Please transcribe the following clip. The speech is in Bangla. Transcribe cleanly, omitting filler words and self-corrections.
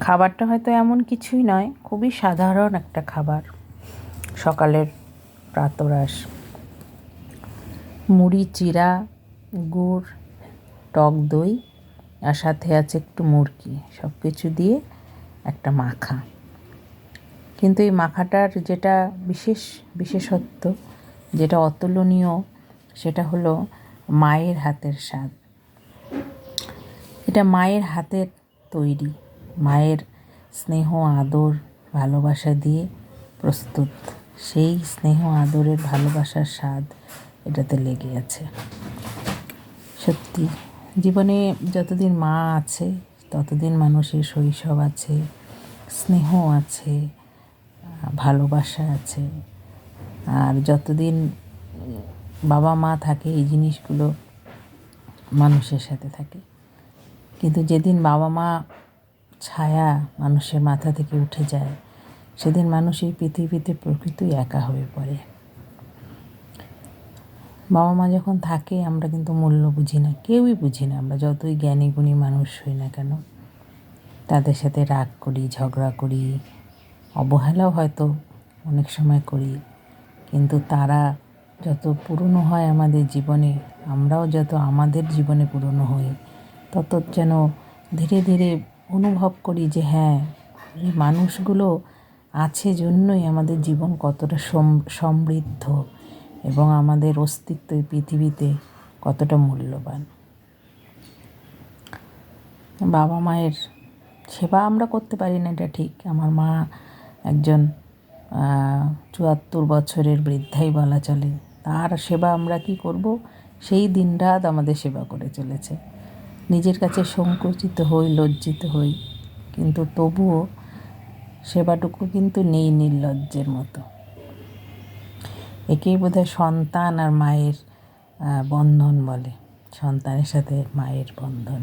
খাবারটা হয়তো এমন কিছুই নয়, খুবই সাধারণ একটা খাবার, সকালের প্রাতরাশ। মুড়ি চিরা, গুড়, টক দই, আর সাথে আছে একটু মুরগি, সব কিছু দিয়ে একটা মাখা। কিন্তু এই মাখাটার যেটা বিশেষত্ব, যেটা অতুলনীয়, সেটা হলো মায়ের হাতের স্বাদ। এটা মায়ের হাতের তৈরি, মায়ের স্নেহ আদর ভালোবাসা দিয়ে প্রস্তুত। সেই স্নেহ আদরের ভালোবাসার স্বাদ এটাতে লেগে আছে। সত্যি, জীবনে যতদিন মা আছে ততদিন মানুষের শৈশব আছে, স্নেহ আছে, ভালোবাসা আছে। আর যতদিন বাবা মা থাকে এই জিনিসগুলো মানুষের সাথে থাকে। কিন্তু যেদিন বাবা মা ছায়া মানুষের মাথা থেকে উঠে যায়, সেদিন মানুষ এই পৃথিবীতে প্রকৃতই একা হয়ে পড়ে। বাবা মা যখন থাকে আমরা কিন্তু মূল্য বুঝি না, কেউই বুঝি না। আমরা যতই জ্ঞানী গুণী মানুষ হই না কেন, তাদের সাথে রাগ করি, ঝগড়া করি, অবহেলাও হয়তো অনেক সময় করি। কিন্তু তারা যত পুরনো হয় আমাদের জীবনে, আমরাও যত আমাদের জীবনে পুরনো হই, তত যেন ধীরে ধীরে অনুভব করি যে হ্যাঁ, এই মানুষগুলো আছে জন্যই আমাদের জীবন কতটা সমৃদ্ধ এবং আমাদের অস্তিত্ব এই পৃথিবীতে কতটা মূল্যবান। বাবা মায়ের সেবা আমরা করতে পারি না, এটা ঠিক। আমার মা একজন 74 বছরের বৃদ্ধাই বলা চলে। তার সেবা আমরা কি করব? সেই দিনরাত আমাদের সেবা করে চলেছে। নিজের কাছে সংকুচিত হই, লজ্জিত হই, কিন্তু তবুও সেবাটুকু কিন্তু নেই নির্লজ্জের মতো। একেই বোধহয় সন্তান আর মায়ের বন্ধন বলে, সন্তানের সাথে মায়ের বন্ধন।